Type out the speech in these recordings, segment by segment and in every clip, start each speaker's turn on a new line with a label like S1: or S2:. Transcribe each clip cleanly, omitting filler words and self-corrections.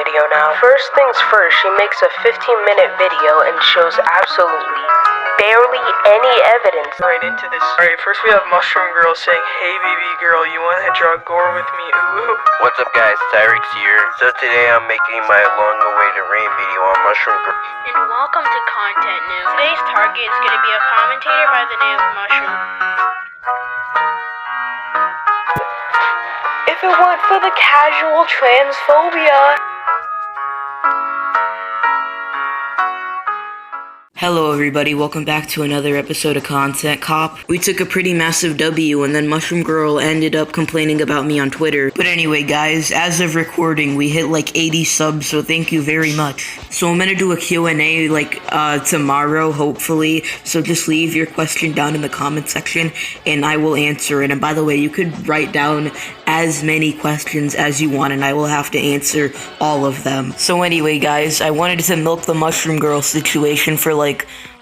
S1: video now. First things first, she makes a 15-minute video and shows absolutely barely any evidence.
S2: Right into this. Alright, first we have Mushroom Girl saying, "Hey baby girl, you wanna draw gore with me? Ooh."
S3: What's up guys, Tyrix here. So today I'm making my long-awaited rain video on Mushroom Girl.
S4: And welcome to Content News. Today's target is going to be a commentator by the name of Mushroom.
S1: If it weren't for the casual transphobia.
S5: Hello everybody, welcome back to another episode of Content Cop. We took a pretty massive W and then Mushroom Girl ended up complaining about me on Twitter. But anyway guys, as of recording, we hit like 80 subs, so thank you very much. So I'm gonna do a Q&A like tomorrow, hopefully. So just leave your question down in the comment section and I will answer it. And by the way, you could write down as many questions as you want and I will have to answer all of them. So anyway guys, I wanted to milk the Mushroom Girl situation for like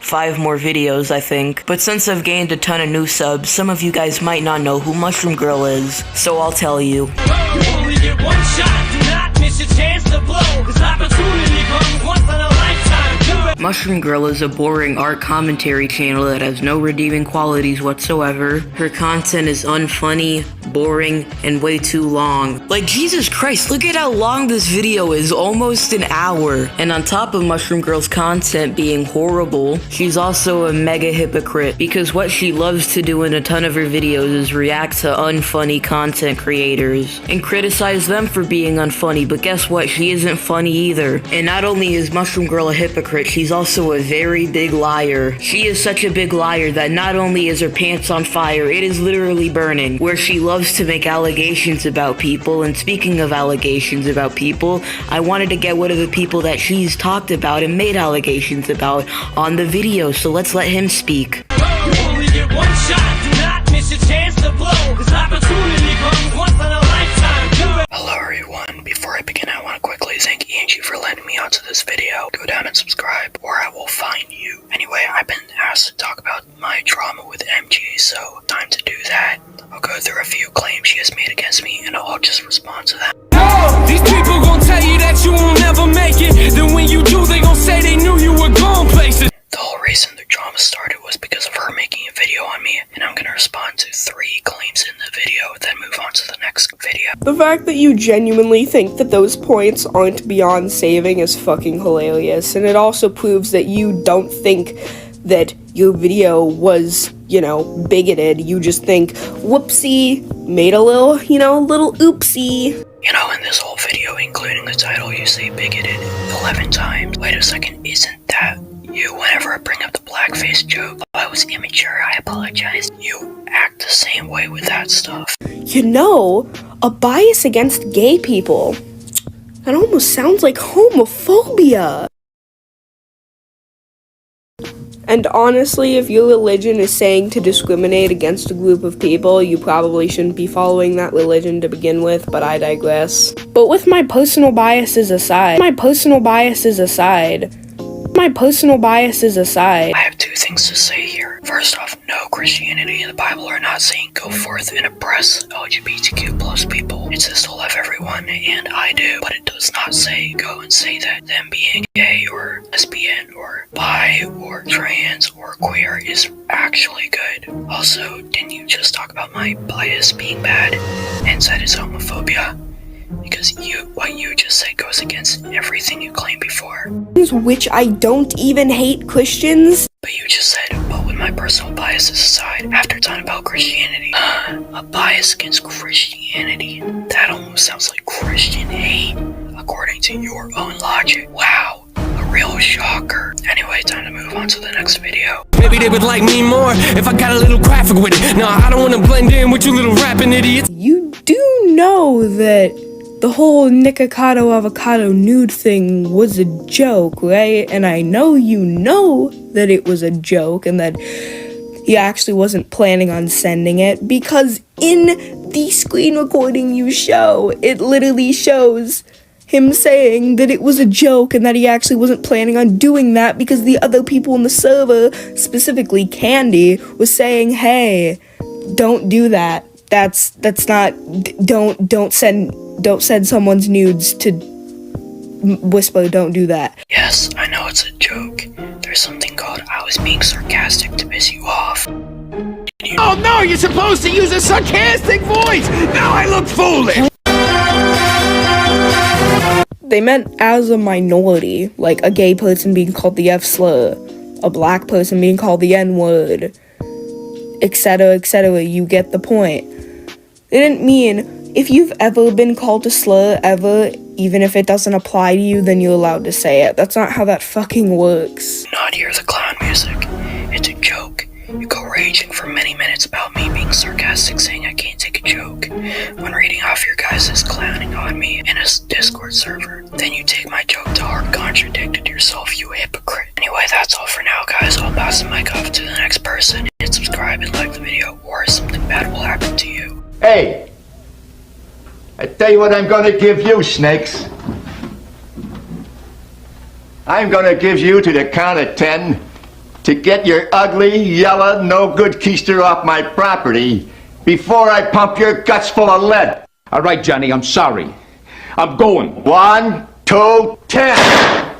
S5: 5 more videos, I think. But since I've gained a ton of new subs, some of you guys might not know who Mushroom Girl is, so I'll tell you.
S6: You only get one shot, do not miss your chance to blow. This opportunity comes once in a lifetime. Do it.
S5: Mushroom Girl is a boring art commentary channel that has no redeeming qualities whatsoever. Her content is unfunny, boring, and way too long. Like, Jesus Christ, look at how long this video is, almost an hour. And on top of Mushroom Girl's content being horrible, she's also a mega hypocrite, because what she loves to do in a ton of her videos is react to unfunny content creators and criticize them for being unfunny, but guess what? She isn't funny either. And not only is Mushroom Girl a hypocrite, she's also a very big liar. She is such a big liar that not only is her pants on fire, it is literally burning, where she loves to make allegations about people. And speaking of allegations about people, I wanted to get one of the people that she's talked about and made allegations about on the video, so let's let him speak.
S6: You only get one shot, do not miss your chance to blow. This opportunity comes once in a lifetime. Do it.
S7: Hello everyone, before I begin I want to quickly thank Angie for letting me onto this video. Go down and subscribe or I will find you. Anyway, I've been asked to talk about my drama with MG, so time to do that. I'll go through a few claims she has made against me and I'll just respond to them.
S6: These people gon' tell you that you will never make it. Then when you do, they gon' say they knew you were going places.
S7: The whole reason the drama started was because of her making a video on me, and I'm gonna respond to 3 claims in the video, then move on to the next video.
S8: The fact that you genuinely think that those points aren't beyond saving is fucking hilarious, and it also proves that you don't think that your video was, bigoted. You just think, whoopsie, made a little, little oopsie.
S7: In this whole video, including the title, you say bigoted 11 times. Wait a second, isn't that you? Whenever I bring up the blackface joke, I was immature, I apologize. You act the same way with that stuff.
S8: A bias against gay people. That almost sounds like homophobia. And honestly, if your religion is saying to discriminate against a group of people, you probably shouldn't be following that religion to begin with, but I digress. But with my personal biases aside, I
S7: have 2 things to say here. First off, no, Christianity and the Bible are not saying go forth and oppress LGBTQ plus people. It says to love everyone, and I do, but it does not say go and say that them being gay or lesbian or bi or trans or queer is actually good. Also, didn't you just talk about my bias being bad and said it's homophobia? Because what you just said goes against everything you claimed before.
S8: which I don't even hate Christians.
S7: But you just said, but with my personal biases aside, after talking about Christianity, a bias against Christianity, that almost sounds like Christian hate, according to your own logic. Wow, a real shocker. Anyway, time to move on to the next video.
S6: Maybe they would like me more if I got a little graphic with it. No, I don't wanna blend in with you little rapping idiots.
S8: You do know that the whole Nikocado avocado nude thing was a joke, right? And I know you know that it was a joke and that he actually wasn't planning on sending it, because in the screen recording you show, it literally shows him saying that it was a joke and that he actually wasn't planning on doing that because the other people in the server, specifically Candy, was saying, hey, don't do that. That's not, don't send someone's nudes to Whisper, don't do that.
S7: Yes, I know it's a joke. There's something called I was being sarcastic to piss you off.
S6: Oh no, you're supposed to use a sarcastic voice! Now I look foolish!
S8: They meant as a minority, like a gay person being called the F slur, a black person being called the N word, etc., etc. You get the point. They didn't mean if you've ever been called a slur ever, even if it doesn't apply to you, then you're allowed to say it. That's not how that fucking works.
S7: Not hear the clown music. It's a joke. You go raging for many minutes about me being sarcastic, saying I can't take a joke when reading off your guys' clowning on me in a Discord server. Then you take my joke to heart, contradicted yourself, you hypocrite. Anyway, that's all for now, guys. I'll pass the mic off to the next person. Hit subscribe and like the video, or something bad will happen to you.
S9: Hey! I tell you what I'm gonna give you, snakes. I'm gonna give you to the count of 10 to get your ugly, yellow, no-good keister off my property before I pump your guts full of lead.
S6: All right, Johnny, I'm sorry. I'm going.
S9: 1, 2, 10!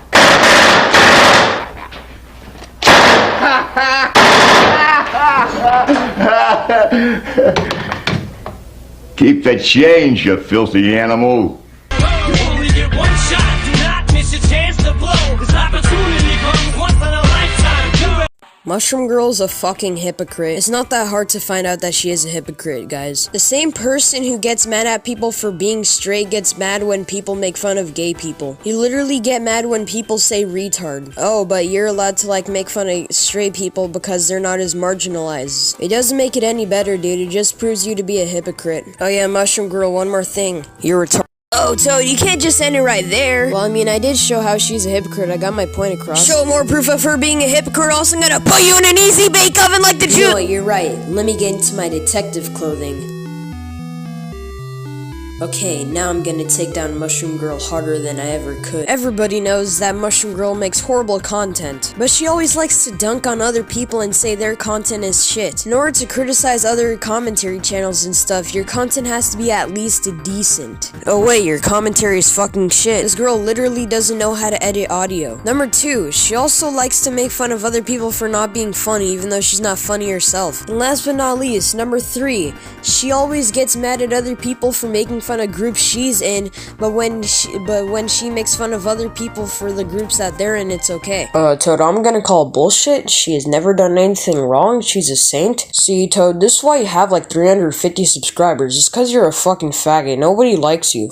S9: Keep the change, you filthy animal.
S6: You only get one shot, do not miss your chance to blow. This opportunity comes once in a lifetime. Do it.
S10: Mushroom Girl's a fucking hypocrite. It's not that hard to find out that she is a hypocrite, guys. The same person who gets mad at people for being straight gets mad when people make fun of gay people. You literally get mad when people say retard. Oh, but you're allowed to like make fun of straight people because they're not as marginalized. It doesn't make it any better, dude. It just proves you to be a hypocrite. Oh yeah, Mushroom Girl, one more thing. You're retarded. Oh, Toad, you can't just end it right there. Well, I mean, I did show how she's a hypocrite. I got my point across. Show more proof of her being a hypocrite, else I'm gonna put you in an easy bake oven like the Jew. You know what, you're right. Let me get into my detective clothing. Okay, now I'm gonna take down Mushroom Girl harder than I ever could. Everybody knows that Mushroom Girl makes horrible content, but she always likes to dunk on other people and say their content is shit. In order to criticize other commentary channels and stuff, your content has to be at least decent. Oh wait, your commentary is fucking shit. This girl literally doesn't know how to edit audio. Number 2, she also likes to make fun of other people for not being funny, even though she's not funny herself. And last but not least, number 3, she always gets mad at other people for making fun of groups she's in, but when she makes fun of other people for the groups that they're in, it's okay. Toad, I'm gonna call bullshit. She has never done anything wrong. She's a saint. See, Toad, this is why you have like 350 subscribers. It's cause you're a fucking faggot. Nobody likes you.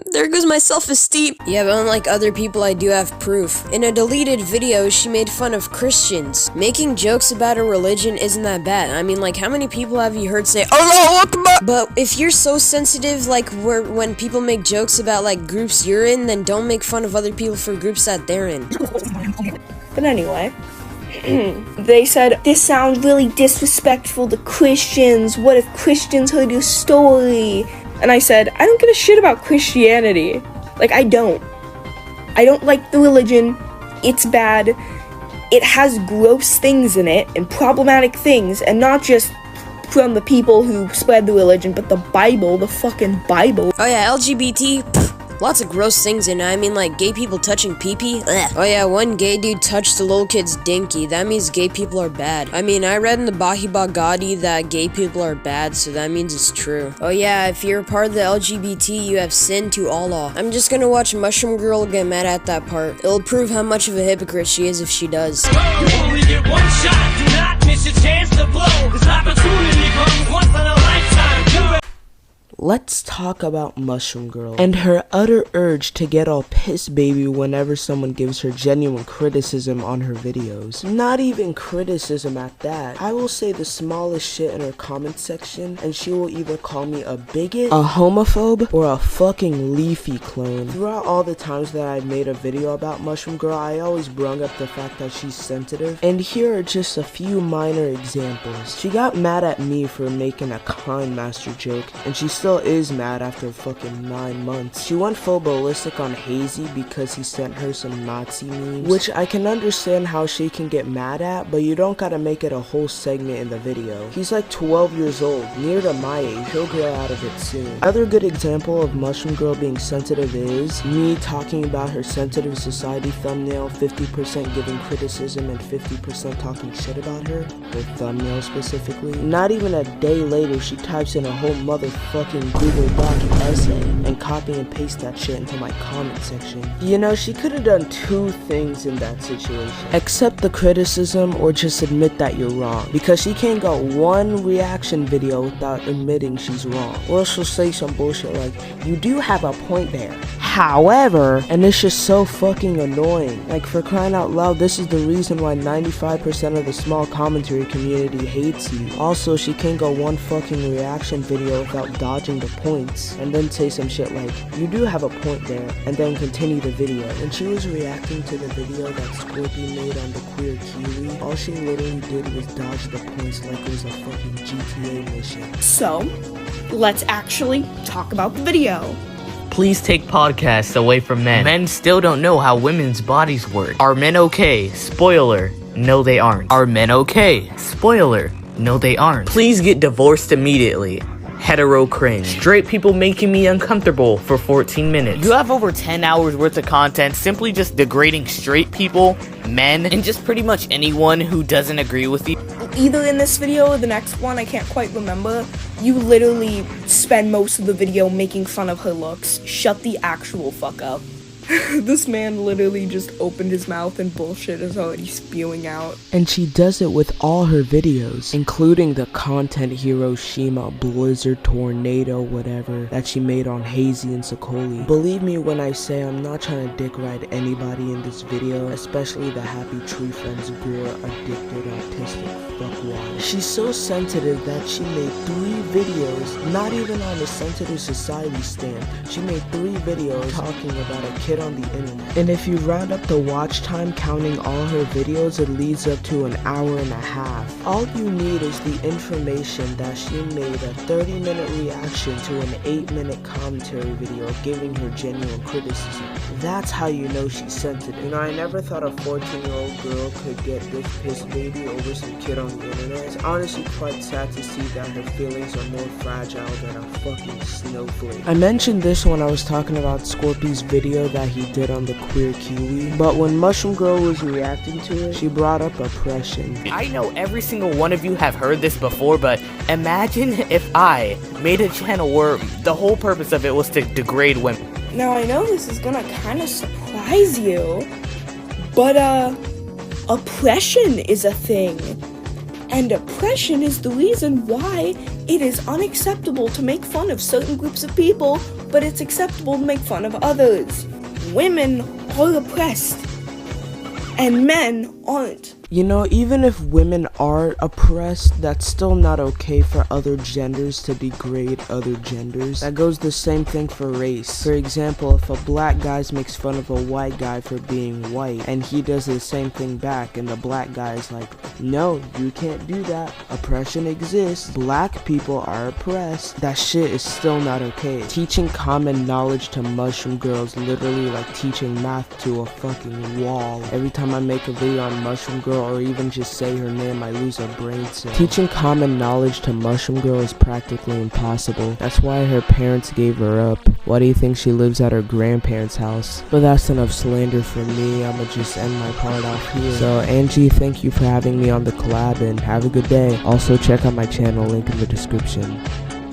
S10: There goes my self-esteem. Yeah, but unlike other people, I do have proof. In a deleted video, she made fun of Christians. Making jokes about a religion isn't that bad. I mean, like, how many people have you heard say, Allahu Akbar? But if you're so sensitive, like, when people make jokes about, like, groups you're in, then don't make fun of other people for groups that they're in.
S8: But anyway, they said, this sounds really disrespectful to Christians. What if Christians heard your story? And I said, I don't give a shit about Christianity. Like, I don't like the religion. It's bad. It has gross things in it and problematic things, and not just from the people who spread the religion, but the Bible, the fucking Bible.
S10: Oh yeah, LGBT, lots of gross things in it. I mean, like, gay people touching pee-pee? Ugh. Oh yeah, one gay dude touched a little kid's dinky. That means gay people are bad. I mean, I read in the Bahibagadi Gadi that gay people are bad, so that means it's true. Oh yeah, if you're a part of the LGBT, you have sinned to Allah. I'm just gonna watch Mushroom Girl get mad at that part. It'll prove how much of a hypocrite she is if she does.
S6: You only get one shot, do not miss your chance to blow. This opportunity comes once in a lifetime. Do it.
S5: Let's talk about Mushroom Girl and her utter urge to get all pissed baby whenever someone gives her genuine criticism on her videos. Not even criticism at that. I will say the smallest shit in her comment section and she will either call me a bigot, a homophobe, or a fucking leafy clone. Throughout all the times that I made a video about Mushroom Girl, I always brung up the fact that she's sensitive, and here are just a few minor examples. She got mad at me for making a Kind Master joke, and she still
S11: still is mad after fucking 9 months. She went full ballistic on Hazy because he sent her some Nazi memes, which I can understand how she can get mad at, but you don't gotta make it a whole segment in the video. He's like 12 years old, near to my age. He'll grow out of it soon. Another good example of Mushroom Girl being sensitive is me talking about her sensitive society thumbnail, 50% giving criticism and 50% talking shit about her thumbnail specifically. Not even a day later, she types in a whole motherfucking Google Doc essay and copy and paste that shit into my comment section. You know, she could have done 2 things in that situation. Accept the criticism or just admit that you're wrong, because she can't go 1 reaction video without admitting she's wrong. Or she'll say some bullshit like, you do have a point there. However, and it's just so fucking annoying. Like, for crying out loud, this is the reason why 95% of the small commentary community hates you. Also, she can't go 1 fucking reaction video without dodging the points, and then say some shit like, you do have a point there, and then continue the video. When she was reacting to the video that Scorpy made on the queer Kiwi, all she literally did was dodge the points like it was a fucking GTA mission.
S8: So, let's actually talk about the video.
S5: Please take podcasts away from men. Men still don't know how women's bodies work. Are men okay? Spoiler, no they aren't. Are men okay? Spoiler, no they aren't. Please get divorced immediately. Hetero cringe. Straight people making me uncomfortable for 14 minutes. You have over 10 hours worth of content simply just degrading straight people, men, and just pretty much anyone who doesn't agree with you.
S8: Either in this video or the next one, I can't quite remember, you literally spend most of the video making fun of her looks. Shut the actual fuck up. This man literally just opened his mouth and bullshit is already spewing out.
S11: And she does it with all her videos, including the content Hiroshima, Blizzard, Tornado, whatever, that she made on Hazy and Sokoli. Believe me when I say I'm not trying to dick ride anybody in this video, especially the Happy Tree Friends girl addicted autistic fuckwad. She's so sensitive that she made 3 videos, not even on a sensitive society stand. She made 3 videos talking about a kid on the internet. And if you round up the watch time counting all her videos, it leads up to an hour and a half. All you need is the information that she made a 30-minute reaction to an 8-minute commentary video giving her genuine criticism. That's how you know she's sensitive. You know, I never thought a 14-year-old girl could get this piss baby over some kid on the internet. It's honestly quite sad to see that her feelings are more fragile than a fucking snowflake. I mentioned this when I was talking about Scorpy's video that he did on the queer Kiwi, but when Mushroom Girl was reacting to it, she brought up oppression.
S5: I know every single one of you have heard this before, but imagine if I made a channel where the whole purpose of it was to degrade women.
S8: Now I know this is gonna kinda surprise you, but oppression is a thing. And oppression is the reason why it is unacceptable to make fun of certain groups of people, but it's acceptable to make fun of others. Women are oppressed, and men aren't.
S11: You know, even if women are oppressed, that's still not okay for other genders to degrade other genders. That goes the same thing for race. For example, if a black guy makes fun of a white guy for being white, and he does the same thing back, and the black guy is like, no, you can't do that. Oppression exists. Black people are oppressed. That shit is still not okay. Teaching common knowledge to Mushroom Girl is literally like teaching math to a fucking wall. Every time I make a video on Mushroom Girl, or even just say her name, I lose a brain cell. Teaching common knowledge to Mushroom Girl is practically impossible. That's why her parents gave her up. Why do you think she lives at her grandparents' house? But that's enough slander for me. I'ma just end my part off here. So Angie, thank you for having me on the collab, and have a good day. Also check out my channel, link in the description.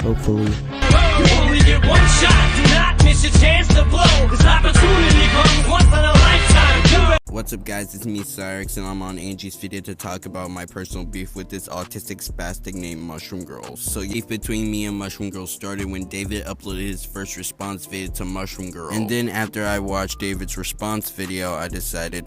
S11: Hopefully.
S6: You only get one shot, do not miss your chance to blow. This opportunity comes once in a lifetime.
S3: What's up guys, it's me Cyrix and I'm on Angie's video to talk about my personal beef with this autistic spastic named Mushroom Girl. So beef between me and Mushroom Girl started when David uploaded his first response video to Mushroom Girl. And then after I watched David's response video, I decided,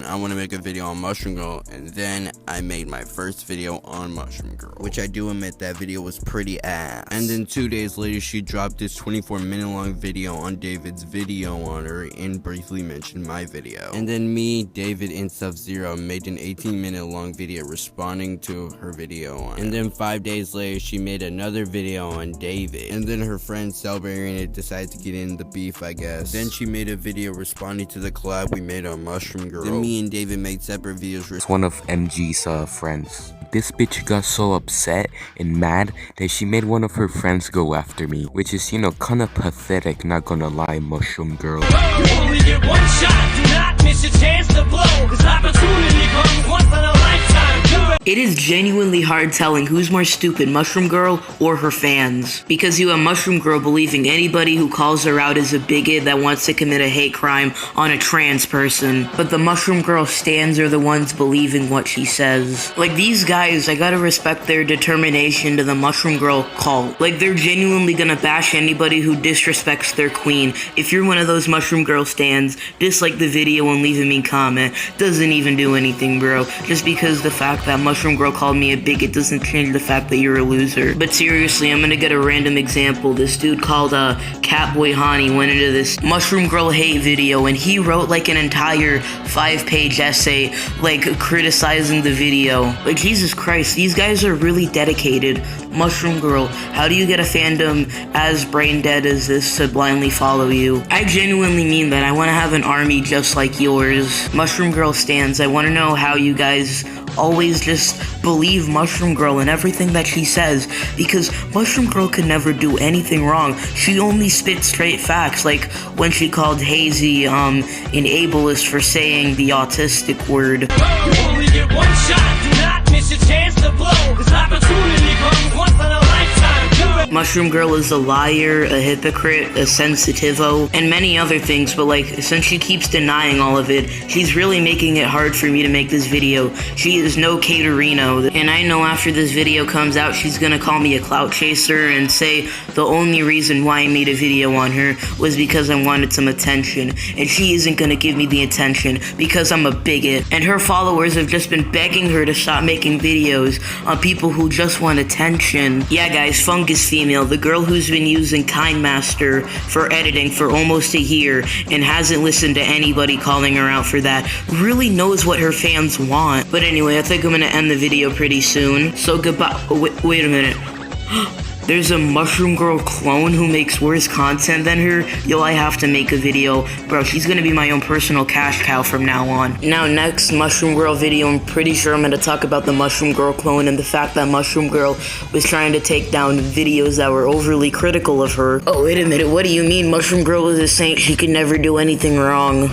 S3: I want to make a video on Mushroom Girl, and then I made my first video on Mushroom Girl, which I do admit that video was pretty ass. And then 2 days later, she dropped this 24-minute long video on David's video on her and briefly mentioned my video. And then me me, David, and Sub-Zero made an 18-minute long video responding to her video on it. And then 5 days later, she made another video on David. And then her friend celebrating it decided to get in the beef, I guess. Then she made a video responding to the collab we made on Mushroom Girl. Then me and David made separate videos.
S12: One of MG's friends. This bitch got so upset and mad that she made one of her friends go after me, which is, you know, kinda pathetic, not gonna lie, Mushroom Girl.
S6: You only get one shot, do not miss your chance to blow. This opportunity comes once in a lifetime.
S5: It is genuinely hard telling who's more stupid, Mushroom Girl or her fans. Because you have Mushroom Girl believing anybody who calls her out is a bigot that wants to commit a hate crime on a trans person. But the Mushroom Girl stans are the ones believing what she says. Like, these guys, I gotta respect their determination to the Mushroom Girl cult. Like, they're genuinely gonna bash anybody who disrespects their queen. If you're one of those Mushroom Girl stans, dislike the video and leave a mean comment. Doesn't even do anything, bro. Just because the fact that Mushroom Girl called me a bigot doesn't change the fact that you're a loser. But seriously, I'm gonna get a random example. This dude called Catboy Hani went into this Mushroom Girl hate video, and he wrote like an entire 5-page essay, like criticizing the video. Like, Jesus Christ, these guys are really dedicated. Mushroom Girl, how do you get a fandom as brain dead as this to blindly follow you? I genuinely mean that. I want to have an army just like yours. Mushroom Girl stans, I want to know how you guys always just believe Mushroom Girl and everything that she says, because Mushroom Girl could never do anything wrong. She only spits straight facts, like when she called Hazy an ableist for saying the autistic word.
S6: You only get one shot, do not miss your chance to blow. This opportunity comes once in a lifetime.
S5: Mushroom Girl is a liar, a hypocrite, a sensitivo, and many other things, but like, since she keeps denying all of it, she's really making it hard for me to make this video. She is no Caterino, and I know after this video comes out, she's gonna call me a clout chaser and say the only reason why I made a video on her was because I wanted some attention, and she isn't gonna give me the attention because I'm a bigot. And her followers have just been begging her to stop making videos on people who just want attention. Yeah guys, Fungus Female, the girl who's been using KindMaster for editing for almost a year and hasn't listened to anybody calling her out for that, really knows what her fans want. But anyway, I think I'm gonna end the video pretty soon. So goodbye. Oh, wait a minute. There's a Mushroom Girl clone who makes worse content than her. Yo, I have to make a video. Bro, she's gonna be my own personal cash cow from now on. Now, next Mushroom Girl video, I'm pretty sure I'm gonna talk about the Mushroom Girl clone and the fact that Mushroom Girl was trying to take down videos that were overly critical of her. Oh, wait a minute, what do you mean? Mushroom Girl is a saint, she could never do anything wrong.